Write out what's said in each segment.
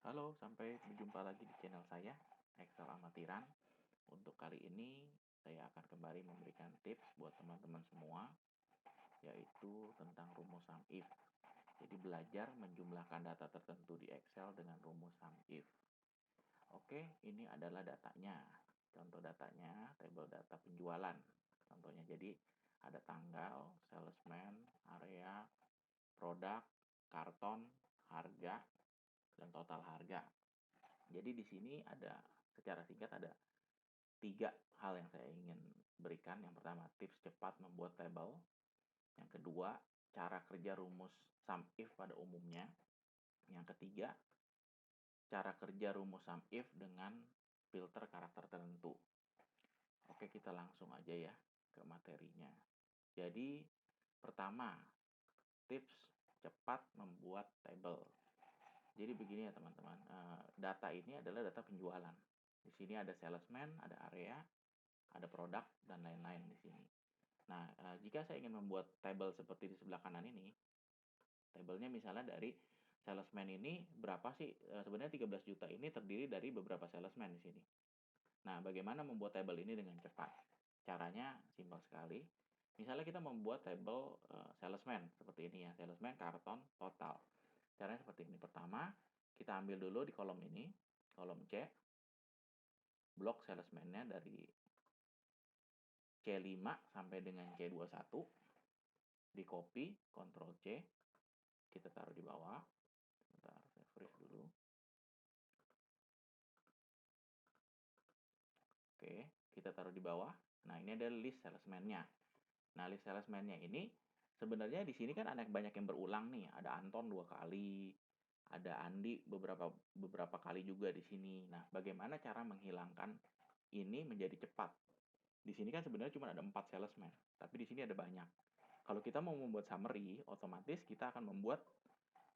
Halo, sampai berjumpa lagi di channel saya, Excel Amatiran. Untuk kali ini, saya akan kembali memberikan tips buat teman-teman semua, yaitu tentang rumus sum if. Jadi belajar menjumlahkan data tertentu di Excel dengan rumus sum if. Oke, ini adalah datanya. Contoh datanya, tabel data penjualan. Contohnya, jadi ada tanggal, salesman, area, produk, karton, harga, dan total harga. Jadi di sini ada secara singkat ada tiga hal yang saya ingin berikan. Yang pertama, tips cepat membuat tabel. Yang kedua, cara kerja rumus sum if pada umumnya. Yang ketiga, cara kerja rumus sum if dengan filter karakter tertentu. Oke, kita langsung aja ya ke materinya. Jadi, pertama, tips cepat membuat tabel. Jadi begini ya teman-teman, data ini adalah data penjualan. Di sini ada salesman, ada area, ada produk, dan lain-lain di sini. Nah, jika saya ingin membuat tabel seperti di sebelah kanan ini, tabelnya misalnya dari salesman ini berapa sih? Sebenarnya 13 juta ini terdiri dari beberapa salesman di sini. Nah, bagaimana membuat tabel ini dengan cepat? Caranya simpel sekali. Misalnya kita membuat tabel salesman seperti ini ya, salesman, karton, total. Caranya seperti ini. Pertama, kita ambil dulu di kolom ini, kolom C, blok salesman-nya dari C5 sampai dengan C21, di copy, Ctrl C, kita taruh di bawah. Bentar, saya freeze dulu. Oke, kita taruh di bawah. Nah, ini ada list salesman-nya. Nah, list salesman-nya ini sebenarnya di sini kan ada banyak yang berulang nih. Ada Anton 2 kali, ada Andi beberapa kali juga di sini. Nah, bagaimana cara menghilangkan ini menjadi cepat? Di sini kan sebenarnya cuma ada 4 salesman, tapi di sini ada banyak. Kalau kita mau membuat summary, otomatis kita akan membuat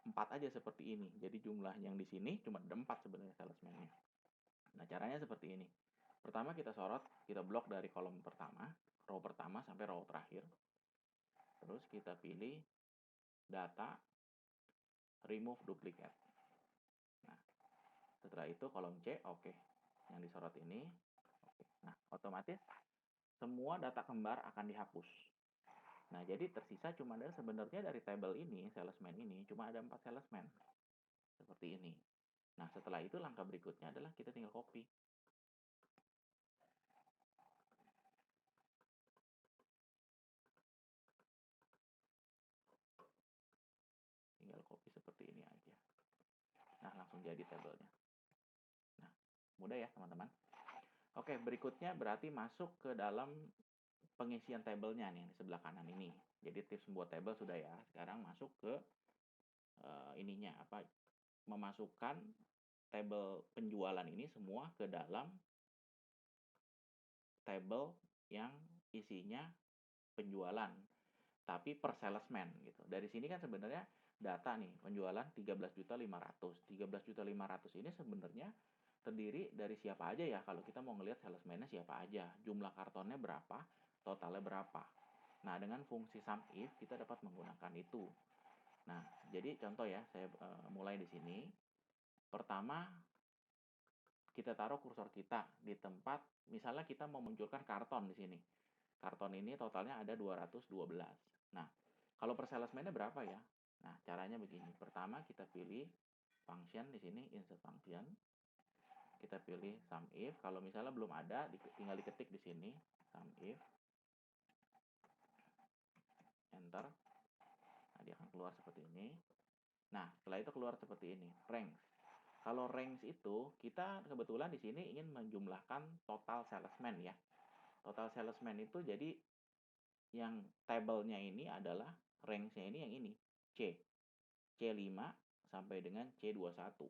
4 aja seperti ini. Jadi jumlah yang di sini cuma ada 4 sebenarnya salesman-nya. Nah, caranya seperti ini. Pertama kita sorot, kita blok dari kolom pertama, row pertama sampai row terakhir. Terus kita pilih data, remove duplicate. Nah, setelah itu kolom C, oke. Yang disorot ini, oke. Nah, otomatis semua data kembar akan dihapus. Nah, jadi tersisa cuma ada sebenarnya dari tabel ini, salesman ini, cuma ada 4 salesman. Seperti ini. Nah, setelah itu langkah berikutnya adalah kita tinggal copy. Tinggal copy seperti ini aja. Nah, langsung jadi tabelnya. Nah, mudah ya teman-teman. Oke, berikutnya berarti masuk ke dalam pengisian tabelnya nih di sebelah kanan ini. Jadi tips membuat tabel sudah ya. Sekarang masuk ke ininya apa? Memasukkan tabel penjualan ini semua ke dalam tabel yang isinya penjualan, tapi per salesman gitu. Dari sini kan sebenarnya data nih, penjualan 13.500.000. 13.500.000 ini sebenarnya terdiri dari siapa aja ya? Kalau kita mau ngelihat salesman-nya siapa aja, jumlah kartonnya berapa, totalnya berapa. Nah, dengan fungsi sum if kita dapat menggunakan itu. Nah, jadi contoh ya, saya mulai di sini. Pertama, kita taruh kursor kita di tempat, misalnya kita memunculkan karton di sini. Karton ini totalnya ada 212. Nah, kalau per salesman-nya berapa ya? Nah, caranya begini. Pertama kita pilih function di sini, insert function. Kita pilih sum if. Kalau misalnya belum ada, tinggal diketik di sini sum if. Enter. Nah, dia akan keluar seperti ini. Nah, setelah itu keluar seperti ini, ranks. Kalau ranks itu kita kebetulan di sini ingin menjumlahkan total salesman ya. Total salesman itu jadi yang tabelnya ini adalah ranks-nya ini yang ini, C. C5 sampai dengan C21.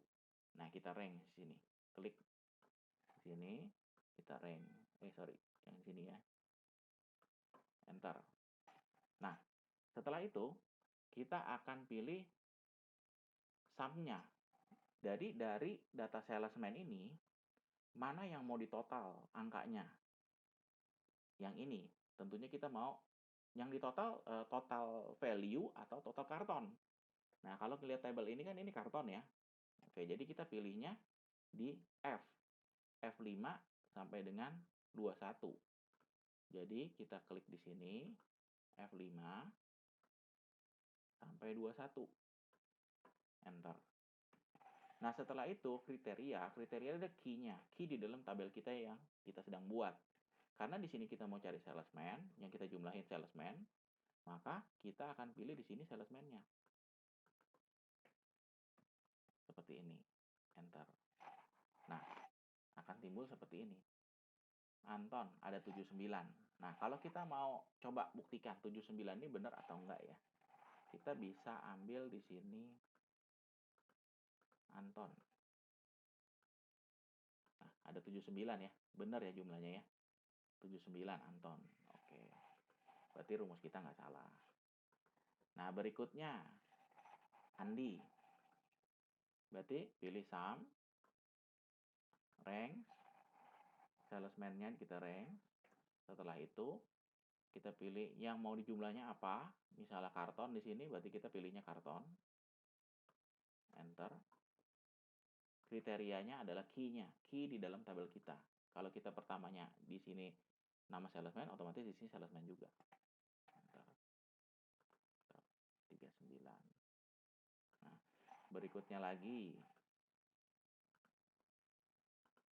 Nah, kita rank di sini. Klik di sini, kita rank. Sorry, yang sini ya. Enter. Nah, setelah itu kita akan pilih sum-nya. Jadi dari data salesman ini mana yang mau ditotal angkanya? Yang ini. Tentunya kita mau yang ditotal total value atau total karton. Nah, kalau lihat tabel ini kan ini karton ya. Oke, jadi kita pilihnya di F5 sampai dengan 21. Jadi kita klik di sini F5 sampai 21. Enter. Nah, setelah itu kriteria ada key-nya. Key di dalam tabel kita yang kita sedang buat. Karena di sini kita mau cari salesman, yang kita jumlahin salesman, maka kita akan pilih di sini salesman-nya. Seperti ini. Enter. Nah, akan timbul seperti ini. Anton, ada 79. Nah, kalau kita mau coba buktikan 79 ini benar atau enggak ya, kita bisa ambil di sini Anton. Nah, ada 79 ya. Benar ya jumlahnya ya. 79 Anton. Oke. Berarti rumus kita nggak salah. Nah, berikutnya Andi. Berarti pilih sum, rank, salesman-nya kita rank. Setelah itu kita pilih yang mau dijumlahnya apa. Misalnya karton di sini, berarti kita pilihnya karton. Enter. Kriterianya adalah key-nya, key di dalam tabel kita. Kalau kita pertamanya di sini nama salesman, otomatis di sini salesman juga. Enter. 39. Nah, berikutnya lagi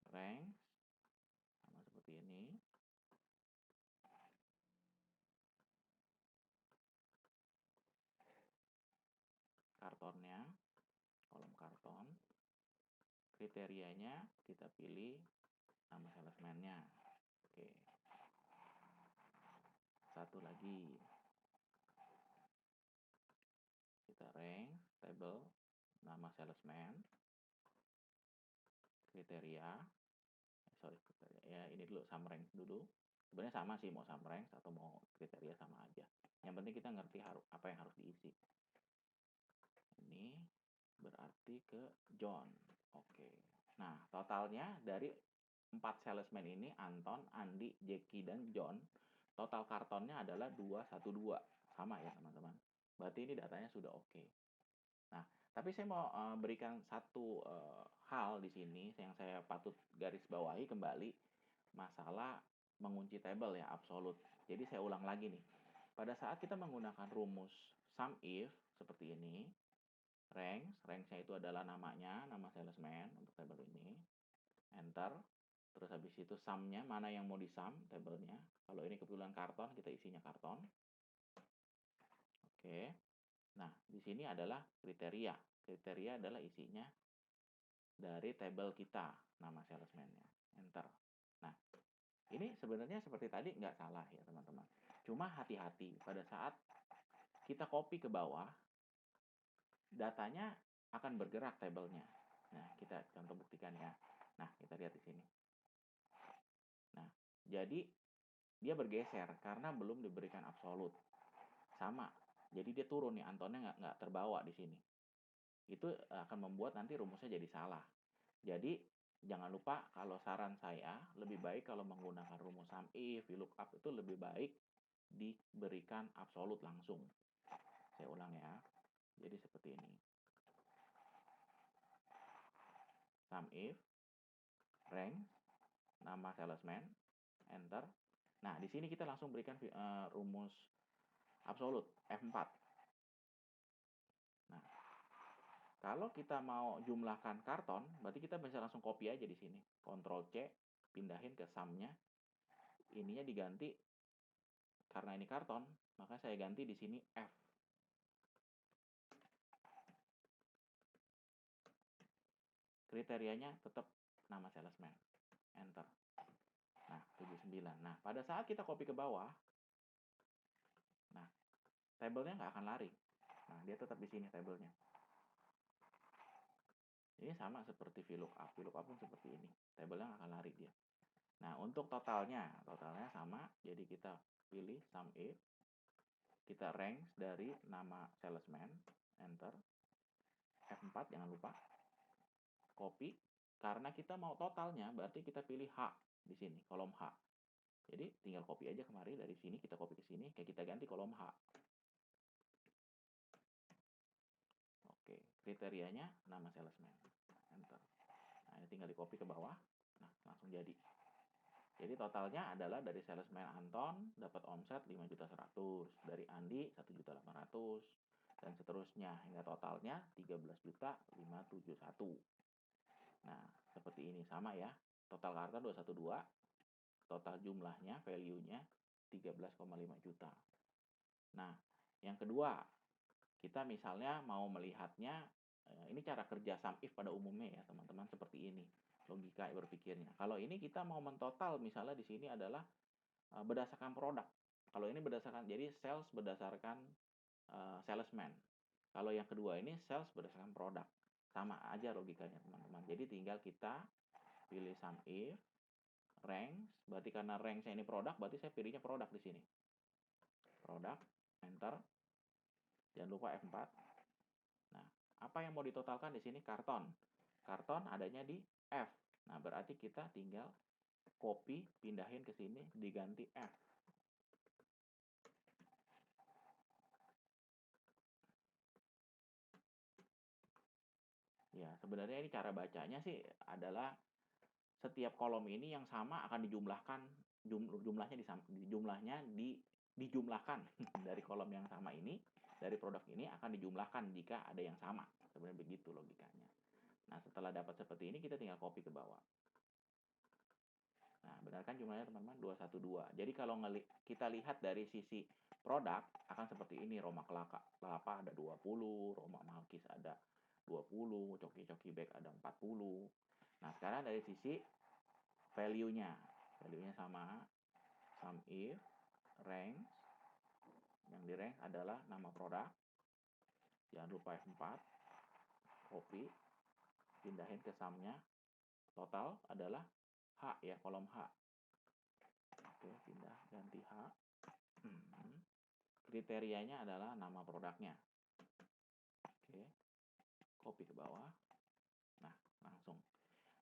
rank sama seperti ini. Kartonnya, kolom karton. Kriterianya kita pilih nama salesman-nya. Oke. Satu lagi. Kita rank, table, nama salesman, kriteria. Ya ini dulu sum rank dulu. Sebenarnya sama sih mau sum rank atau mau kriteria sama aja. Yang penting kita ngerti apa yang harus diisi. Ini berarti ke John. Oke. Nah, totalnya dari 4 salesman ini, Anton, Andi, Jackie, dan John, total kartonnya adalah 212. Sama ya teman-teman. Berarti ini datanya sudah oke. Nah, tapi saya mau berikan satu hal di sini yang saya patut garis bawahi kembali, masalah mengunci tabel ya, absolut. Jadi saya ulang lagi nih. Pada saat kita menggunakan rumus sum if seperti ini, ranks-nya itu adalah namanya, nama salesman untuk tabel ini. Enter. Terus habis itu sum-nya, mana yang mau di-sum tabelnya. Kalau ini kebetulan karton, kita isinya karton. Oke. Nah, di sini adalah kriteria. Kriteria adalah isinya dari tabel kita, nama salesman-nya. Enter. Nah, ini sebenarnya seperti tadi nggak salah ya teman-teman. Cuma hati-hati pada saat kita copy ke bawah, datanya akan bergerak tabelnya. Nah, kita contoh buktikan ya. Nah, kita lihat di sini. Nah, jadi dia bergeser karena belum diberikan absolut. Sama. Jadi dia turun nih, Antonnya nggak terbawa di sini. Itu akan membuat nanti rumusnya jadi salah. Jadi jangan lupa kalau saran saya lebih baik kalau menggunakan rumus sum if, VLOOKUP itu lebih baik diberikan absolut langsung. Saya ulang ya. Jadi seperti ini. Sum if, rank, nama salesman, enter. Nah, di sini kita langsung berikan rumus absolut F4. Nah, kalau kita mau jumlahkan karton, berarti kita bisa langsung copy aja di sini. Ctrl C, pindahin ke sum-nya. Ininya diganti karena ini karton, maka saya ganti di sini F. Kriterianya tetap nama salesman. Enter. Nah, 79. Nah, pada saat kita copy ke bawah, nah, tabelnya nggak akan lari. Nah, dia tetap di sini tabelnya. Ini sama seperti VLOOKUP. VLOOKUP pun seperti ini. Tabelnya nggak akan lari dia. Nah, untuk totalnya sama. Jadi kita pilih sum if. Kita rank dari nama salesman. Enter. F4 jangan lupa. Copy. Karena kita mau totalnya, berarti kita pilih H di sini, kolom H. Jadi tinggal copy aja kemari dari sini, kita copy ke sini, kayak kita ganti kolom H. Oke, kriterianya nama salesman. Enter. Nah, ini tinggal di copy ke bawah. Nah, langsung jadi. Jadi totalnya adalah dari salesman Anton dapat omset 5.100.000, dari Andi 1.800.000, dan seterusnya hingga totalnya 13.571.000. Nah, seperti ini sama ya. Total harga 212, total jumlahnya, value-nya 13,5 juta. Nah, yang kedua, kita misalnya mau melihatnya, ini cara kerja sum if pada umumnya ya teman-teman, seperti ini logika berpikirnya. Kalau ini kita mau mentotal, misalnya di sini adalah berdasarkan produk. Kalau ini berdasarkan, jadi sales berdasarkan salesman. Kalau yang kedua ini sales berdasarkan produk. Sama aja logikanya teman-teman. Jadi tinggal kita pilih sum if, ranks, berarti karena ranksnya ini produk, berarti saya pilihnya produk di sini. Produk, enter. Jangan lupa F4. Nah, apa yang mau ditotalkan di sini? Karton. Karton adanya di F. Nah, berarti kita tinggal copy, pindahin ke sini, diganti F. Ya, sebenarnya ini cara bacanya sih adalah setiap kolom ini yang sama akan dijumlahkan, dijumlahkan dari kolom yang sama ini, dari produk ini akan dijumlahkan jika ada yang sama. Sebenarnya begitu logikanya. Nah, setelah dapat seperti ini kita tinggal copy ke bawah. Nah, benar kan jumlahnya teman-teman? 212. Jadi kalau kita lihat dari sisi produk akan seperti ini. Roma kelapa ada 20, Roma Malkis ada 20, coki-coki bag ada 40. Nah, sekarang dari sisi value-nya. Value-nya sama. Sum if, ranks. Yang di rank adalah nama produk. Jangan lupa F4. Copy. Pindahin ke sum-nya. Total adalah H ya, kolom H. Oke, pindah, ganti H. Kriterianya adalah nama produknya. Oke, copy ke bawah. Nah, langsung.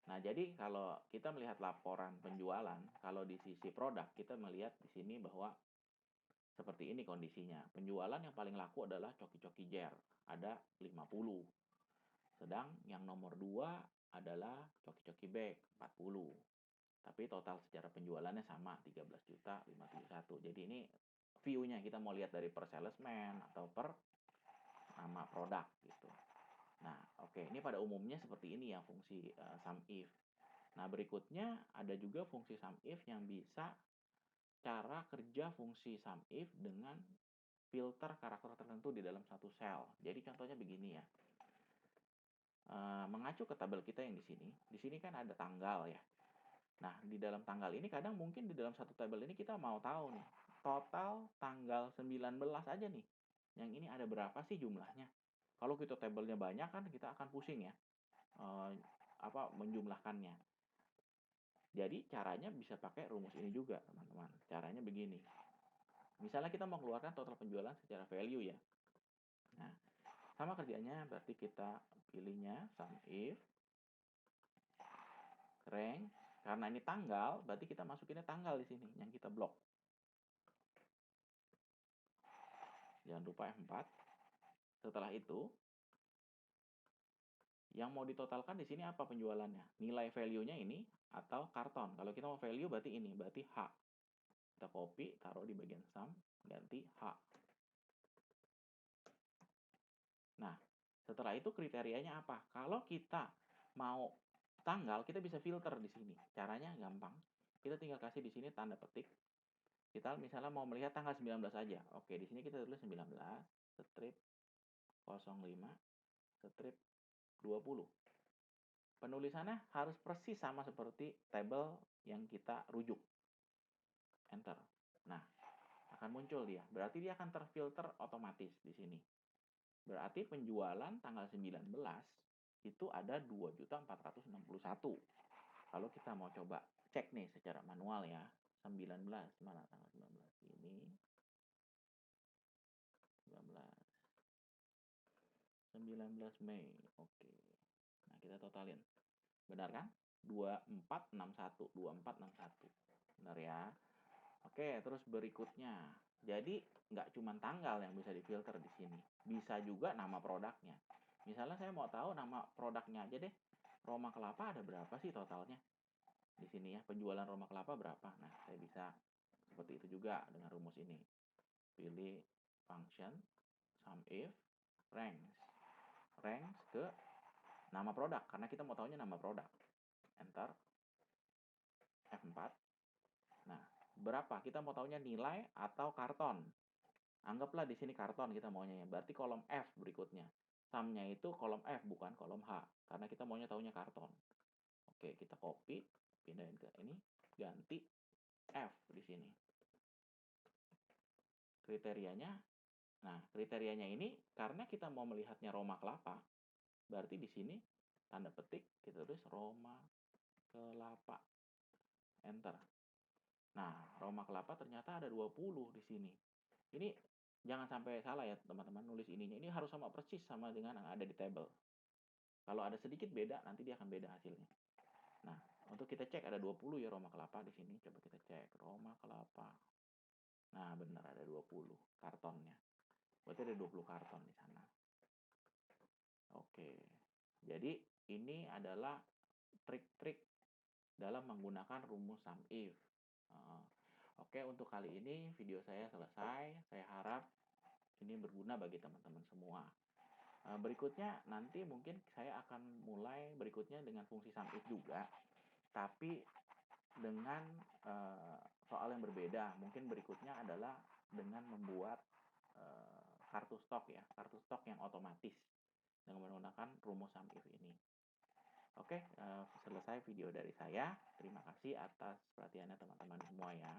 Nah, jadi kalau kita melihat laporan penjualan, kalau di sisi produk, kita melihat di sini bahwa seperti ini kondisinya. Penjualan yang paling laku adalah coki-coki jar, ada 50. Sedang yang nomor 2 adalah coki-coki bag, 40. Tapi total secara penjualannya sama, 13.571. Jadi ini view-nya kita mau lihat dari per salesman atau per nama produk gitu. Nah, oke, ini pada umumnya seperti ini ya fungsi sum if. Nah, berikutnya ada juga fungsi sum if yang bisa cara kerja fungsi sum if dengan filter karakter tertentu di dalam satu sel. Jadi contohnya begini ya. Mengacu ke tabel kita yang di sini kan ada tanggal ya. Nah, di dalam tanggal ini kadang mungkin di dalam satu tabel ini kita mau tahu nih, total tanggal 19 aja nih. Yang ini ada berapa sih jumlahnya? Kalau kita tabelnya banyak kan kita akan pusing ya. Menjumlahkannya. Jadi caranya bisa pakai rumus ini juga, teman-teman. Caranya begini. Misalnya kita mau keluarkan total penjualan secara value ya. Nah, sama kerjanya berarti kita pilihnya sum if rank. Karena ini tanggal, berarti kita masukinnya tanggal di sini yang kita blok. Jangan lupa F4. Setelah itu, yang mau ditotalkan di sini apa penjualannya? Nilai value-nya ini atau karton. Kalau kita mau value berarti ini, berarti H. Kita copy, taruh di bagian sum, ganti H. Nah, setelah itu kriterianya apa? Kalau kita mau tanggal, kita bisa filter di sini. Caranya gampang. Kita tinggal kasih di sini tanda petik. Kita misalnya mau melihat tanggal 19 aja. Oke, di sini kita tulis 19, strip 05, strip 20. Penulisannya harus persis sama seperti tabel yang kita rujuk. Enter. Nah, akan muncul dia. Berarti dia akan terfilter otomatis di sini. Berarti penjualan tanggal 19 itu ada 2.461. Kalau kita mau coba cek nih secara manual ya. 19, mana tanggal 19? Ini 19 Mei. Oke. Nah, kita totalin. Benar kan? 2461. 2461. Benar ya? Oke, terus berikutnya. Jadi nggak cuma tanggal yang bisa difilter di sini. Bisa juga nama produknya. Misalnya saya mau tahu nama produknya aja deh. Roma kelapa ada berapa sih totalnya? Di sini ya, penjualan Roma kelapa berapa? Nah, saya bisa seperti itu juga dengan rumus ini. Pilih function, sum if, ranks. Ranks ke nama produk, karena kita mau tahunya nama produk. Enter, F4. Nah, berapa? Kita mau tahunya nilai atau karton. Anggaplah di sini karton kita maunya ya. Berarti kolom F berikutnya. Sumnya itu kolom F bukan kolom H, karena kita maunya tahunya karton. Oke, kita copy, pindahin ke ini, ganti F di sini. Kriterianya, nah kriterianya ini karena kita mau melihatnya Roma kelapa, berarti di sini tanda petik kita tulis Roma kelapa. Enter. Nah, Roma kelapa ternyata ada 20 di sini. Ini jangan sampai salah ya teman-teman nulis ininya. Ini harus sama persis sama dengan yang ada di table. Kalau ada sedikit beda, nanti dia akan beda hasilnya. Nah, untuk kita cek ada 20 ya Roma kelapa di sini. Coba kita cek Roma kelapa. Nah, benar ada 20 kartonnya. Berarti ada 20 karton di sana. Oke. Jadi ini adalah trik-trik dalam menggunakan rumus sum if. Oke, untuk kali ini video saya selesai. Saya harap ini berguna bagi teman-teman semua. Berikutnya nanti mungkin saya akan mulai berikutnya dengan fungsi sum if juga, tapi dengan soal yang berbeda. Mungkin berikutnya adalah dengan membuat kartu stok ya, kartu stok yang otomatis dengan menggunakan rumus sum if ini. Oke, selesai video dari saya. Terima kasih atas perhatiannya teman-teman semua ya.